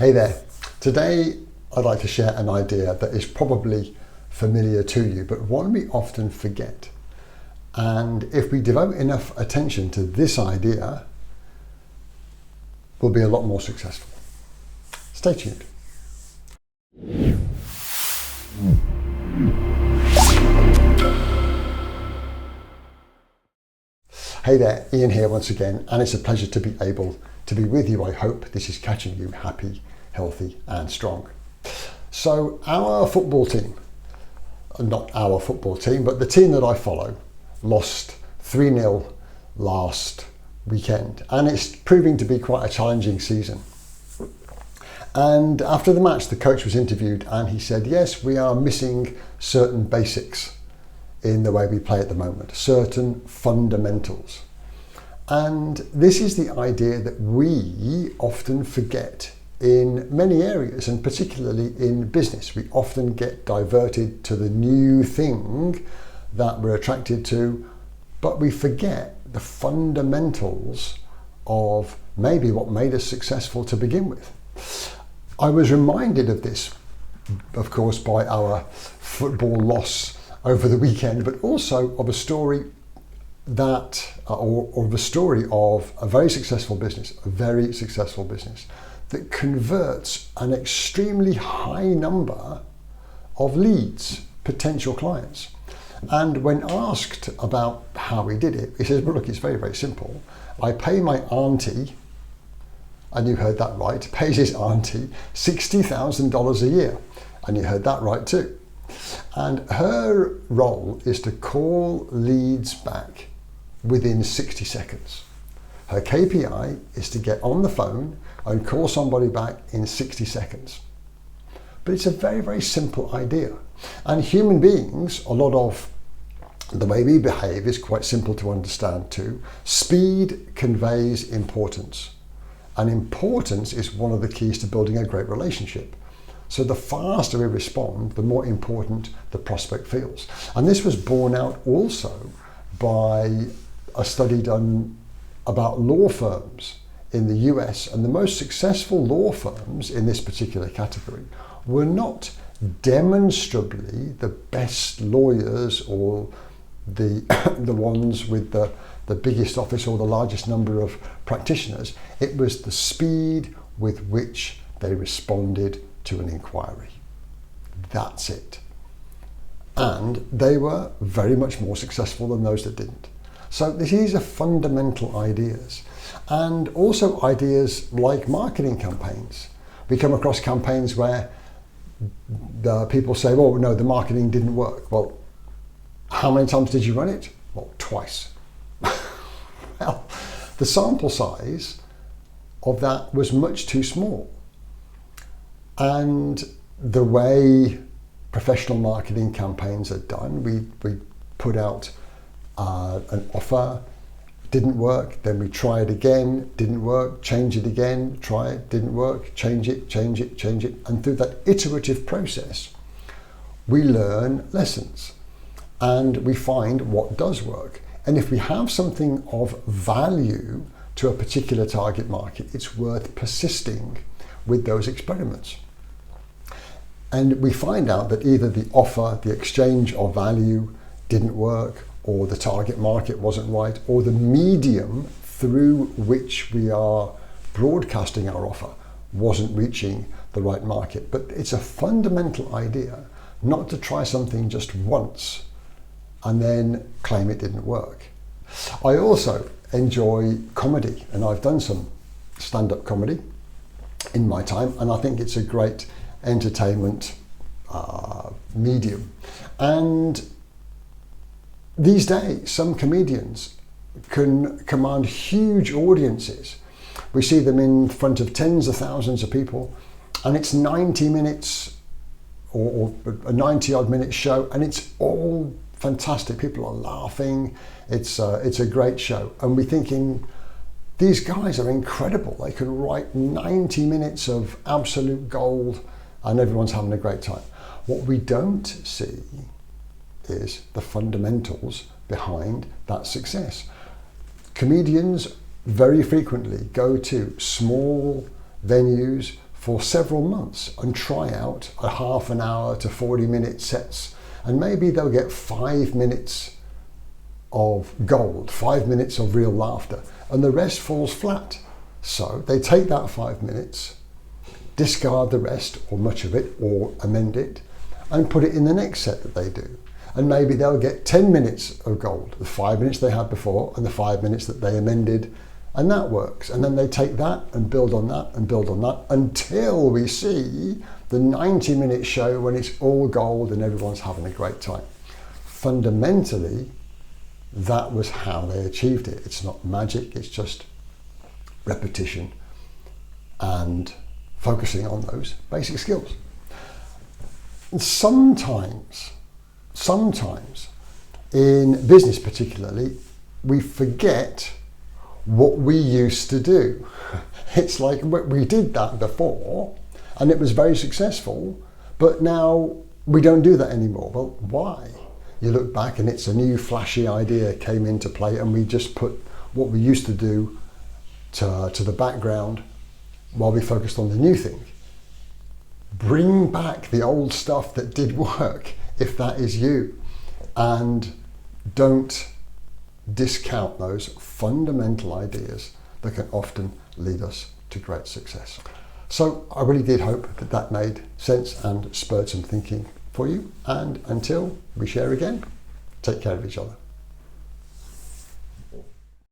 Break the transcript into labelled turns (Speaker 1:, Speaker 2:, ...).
Speaker 1: Hey there. Today I'd like to share an idea that is probably familiar to you, but one we often forget. And if we devote enough attention to this idea, we'll be a lot more successful. Stay tuned. Hey there, Ian here once again, and it's a pleasure to be able to be with you. I hope this is catching you happy, healthy and strong. So our football team, not our football team, but the team that I follow, lost 3-0 last weekend, and it's proving to be quite a challenging season. And after the match, the coach was interviewed and he said, yes, we are missing certain basics in the way we play at the moment, certain fundamentals. And this is the idea that we often forget in many areas, and particularly in business. We often get diverted to the new thing that we're attracted to, but we forget the fundamentals of maybe what made us successful to begin with. I was reminded of this, of course, by our football loss over the weekend, but also of a story that, or the story of a very successful business that converts an extremely high number of leads, potential clients. And when asked about how he did it, he says, well, look, it's very, very simple. I pay my auntie, and you heard that right, pays his auntie $60,000 a year. And you heard that right too. And her role is to call leads back within 60 seconds. Her KPI is to get on the phone and call somebody back in 60 seconds. But it's a very, very simple idea. And human beings, a lot of the way we behave is quite simple to understand too. Speed conveys importance. And importance is one of the keys to building a great relationship. So the faster we respond, the more important the prospect feels. And this was borne out also by a study done about law firms in the US, and the most successful law firms in this particular category were not demonstrably the best lawyers or the ones with the biggest office or the largest number of practitioners. It was the speed with which they responded to an inquiry. That's it. And they were very much more successful than those that didn't. So these are fundamental ideas. And also ideas like marketing campaigns. We come across campaigns where the people say, well, no, the marketing didn't work. Well, how many times did you run it? Well, twice. Well, the sample size of that was much too small. And the way professional marketing campaigns are done, we put out an offer, didn't work, then we try it again, didn't work, change it again, try it, didn't work, change it, change it, change it. And through that iterative process, we learn lessons and we find what does work. And if we have something of value to a particular target market, it's worth persisting with those experiments. And we find out that either the offer, the exchange of value didn't work, or the target market wasn't right, or the medium through which we are broadcasting our offer wasn't reaching the right market. But it's a fundamental idea not to try something just once and then claim it didn't work. I also enjoy comedy, and I've done some stand-up comedy in my time, and I think it's a great entertainment medium. And these days, some comedians can command huge audiences. We see them in front of tens of thousands of people, and it's 90 minutes or a 90-odd minute show, and it's all fantastic. People are laughing. It's a great show, and we're thinking, these guys are incredible. They can write 90 minutes of absolute gold, and everyone's having a great time. What we don't see is the fundamentals behind that success. Comedians very frequently go to small venues for several months and try out a half an hour to 40-minute sets. And maybe they'll get 5 minutes of gold, 5 minutes of real laughter, and the rest falls flat. So they take that 5 minutes, discard the rest or much of it, or amend it, and put it in the next set that they do. And maybe they'll get 10 minutes of gold, the 5 minutes they had before and the 5 minutes that they amended, and that works. And then they take that and build on that and build on that until we see the 90-minute show when it's all gold and everyone's having a great time. Fundamentally, that was how they achieved it. It's not magic, it's just repetition and focusing on those basic skills. And sometimes in business particularly, we forget what we used to do. It's like we did that before and it was very successful, but now we don't do that anymore. Well, why? You look back and it's a new flashy idea came into play and we just put what we used to do to the background while we focused on the new thing. Bring back the old stuff that did work if that is you, and don't discount those fundamental ideas that can often lead us to great success. So I really did hope that that made sense and spurred some thinking for you, and until we share again, take care of each other.